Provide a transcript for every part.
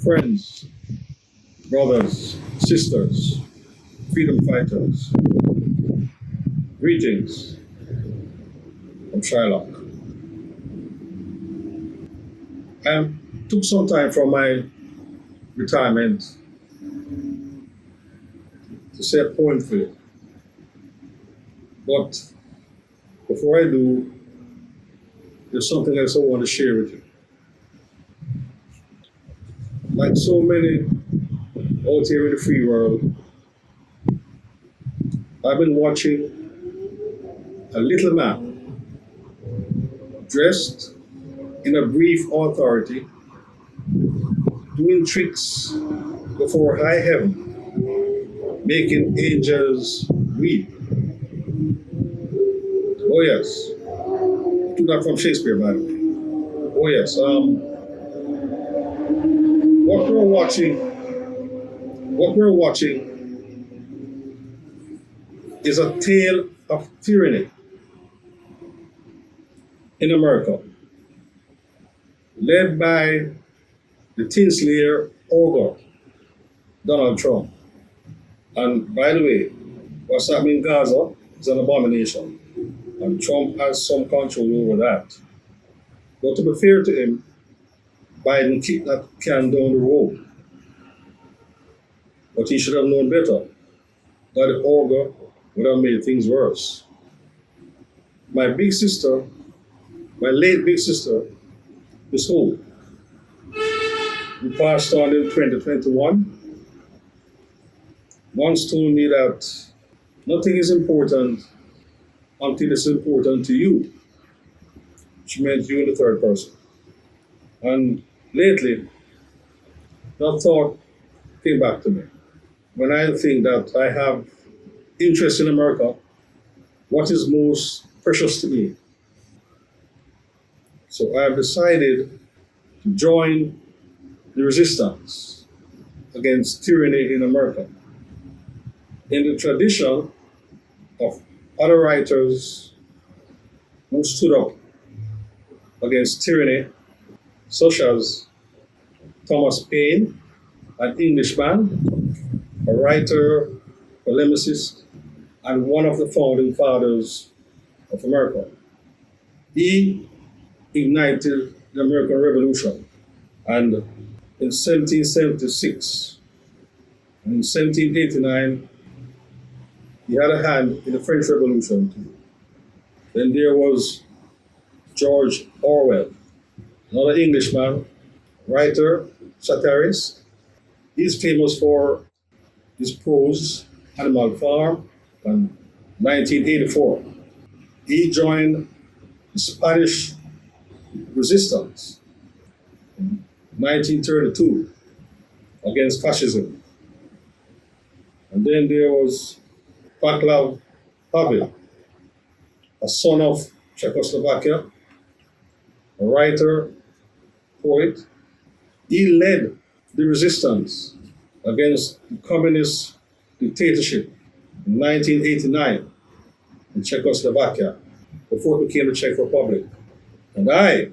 Friends, brothers, sisters, freedom fighters, greetings from Shylock. I took some time from my retirement to say a poem for you. But before I do, there's something else I want to share with you. Like so many out here in the free world, I've been watching a little man dressed in a brief authority doing tricks before high heaven, making angels weep. Oh yes, took that from Shakespeare, by the way. Oh yes. What we're watching is a tale of tyranny in America, led by the tin slayer ogre, Donald Trump. And by the way, what's happening in Gaza is an abomination, and Trump has some control over that. But to be fair to him, Biden kicked that can down the road. But he should have known better that the ogre would have made things worse. My big sister, my late big sister, Miss Hope, who passed on in 2021, once told me that nothing is important until it's important to you. She meant you in the third person. And lately, that thought came back to me. When I think that I have interest in America, what is most precious to me? So I have decided to join the resistance against tyranny in America. In the tradition of other writers who stood up against tyranny, such as Thomas Paine, an Englishman, a writer, polemicist, and one of the founding fathers of America. He ignited the American Revolution, and in 1776 and in 1789, he had a hand in the French Revolution too. Then there was George Orwell, another Englishman, writer, satirist. He's famous for his prose, Animal Farm, in 1984. He joined the Spanish resistance in 1932 against fascism. And then there was Václav Havel, a son of Czechoslovakia, a writer, poet. He led the resistance against the communist dictatorship in 1989 in Czechoslovakia, before it became the Czech Republic. And I,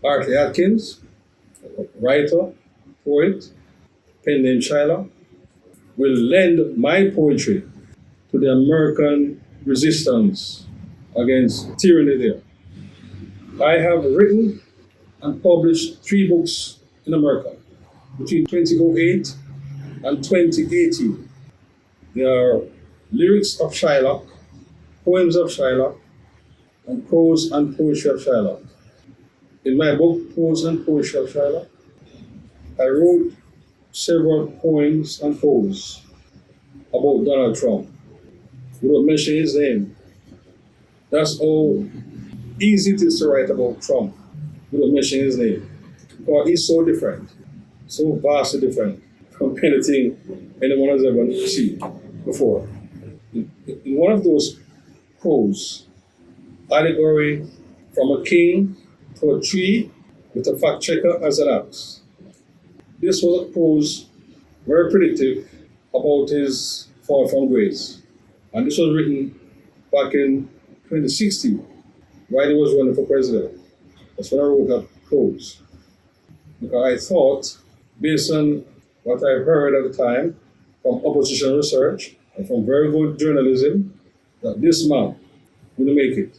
Barclay Atkins, a writer, poet, pen name Shylock, will lend my poetry to the American resistance against tyranny there. I have written and published 3 books in America between 2008 and 2018. They are Lyrics of Shylock, Poems of Shylock, and Prose and Poetry of Shylock. In my book, Prose and Poetry of Shylock, I wrote several poems and prose about Donald Trump without mentioning his name. That's how easy it is to write about Trump without mentioning his name. Because he's so different, so vastly different from anything anyone has ever seen before. In one of those prose, allegory from a king to a tree with a fact checker as an axe. This was a prose very predictive about his fall from grace. And this was written back in 2016, while he was running for president. That's when I wrote that prose. Because I thought based on what I heard at the time from opposition research and from very good journalism, that this man will make it.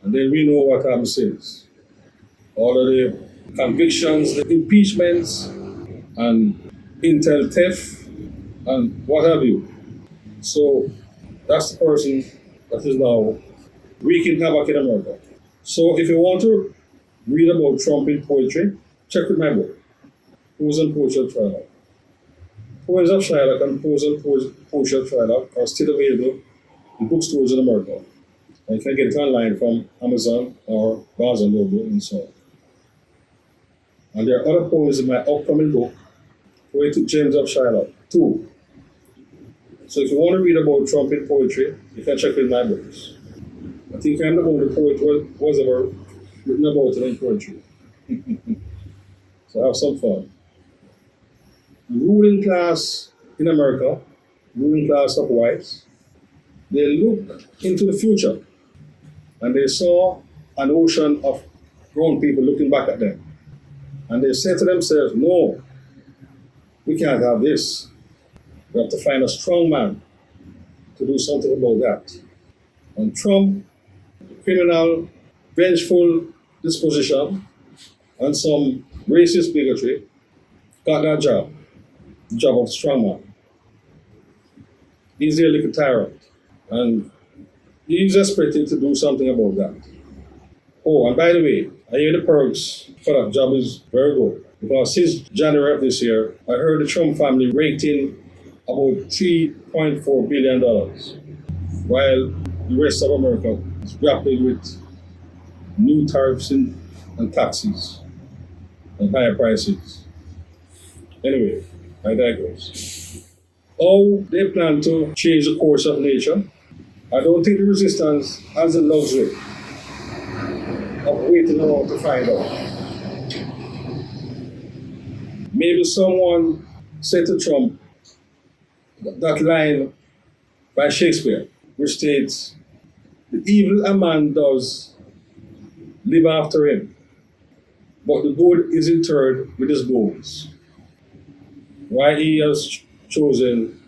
And then we know what happens since. All of the convictions, the impeachments, and intel theft, and what have you. So that's the person that is now wreaking havoc in America. So if you want to read about Trump in poetry, check with my book, Poems and Poetry of Shylock. Poems of Shylock and Poems and Poetry of Shylock are still available in bookstores in America. And you can get it online from Amazon or Barnes and Noble and so on. And there are other poems in my upcoming book, Poetic Gems of Shylock, 2. So if you want to read about Trump in poetry, you can check with my books. I think I'm the only poet who was ever written about it in poetry. So have some fun. The ruling class in America, ruling class of whites, they look into the future and they saw an ocean of grown people looking back at them. And they said to themselves, no, we can't have this. We have to find a strong man to do something about that. And Trump, criminal, vengeful disposition, and some racist bigotry, got that job, the job of strongman. He's a little tyrant, and he's expected to do something about that. Oh, and by the way, I hear the perks for that job is very good, because since January of this year, I heard the Trump family raking about $3.4 billion, while the rest of America is grappling with new tariffs and taxes and higher prices. Anyway, I digress. How they plan to change the course of nature? I don't think the resistance has the luxury of waiting around to find out. Maybe someone said to Trump that line by Shakespeare, which states, "The evil a man does live after him, but the good is interred with his bones." Why he has chosen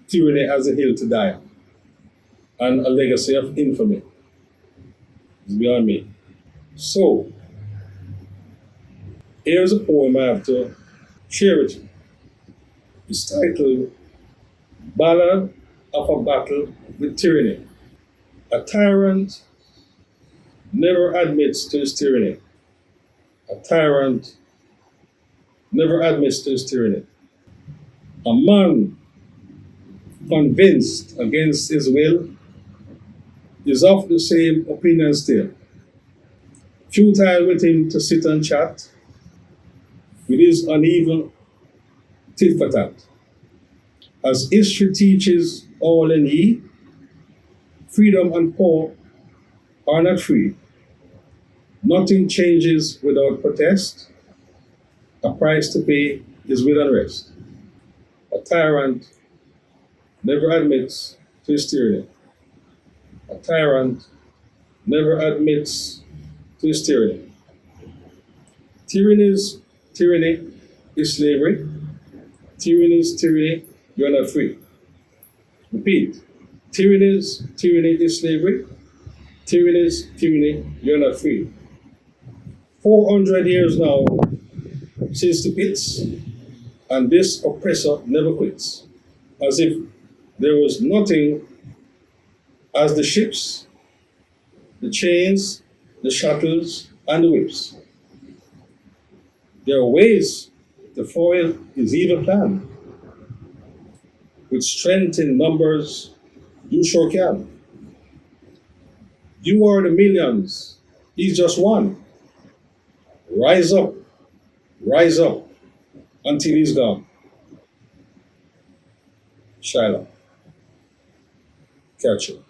tyranny as a hill to die on, and a legacy of infamy is beyond me. So, here's a poem I have to share with you. It's titled Ballad of a Battle with Tyranny. A tyrant never admits to his tyranny. A tyrant never admits to his tyranny. A man convinced against his will is of the same opinion still. Futile with him to sit and chat with his uneven tit for tat. As history teaches all in ye, freedom and power are not free. Nothing changes without protest. A price to pay is with unrest. A tyrant never admits to his tyranny. A tyrant never admits to his tyranny. Tyranny is slavery. Tyranny is tyranny, you're not free. Repeat. Tyranny is slavery. Tyranny, you're not free. 400 years now since the pits, and this oppressor never quits. As if there was nothing as the ships, the chains, the shuttles, and the whips. There are ways to foil his evil plan. With strength in numbers, you sure can. You are the millions, he's just one. Rise up, until he's gone. Shylock. Catch you.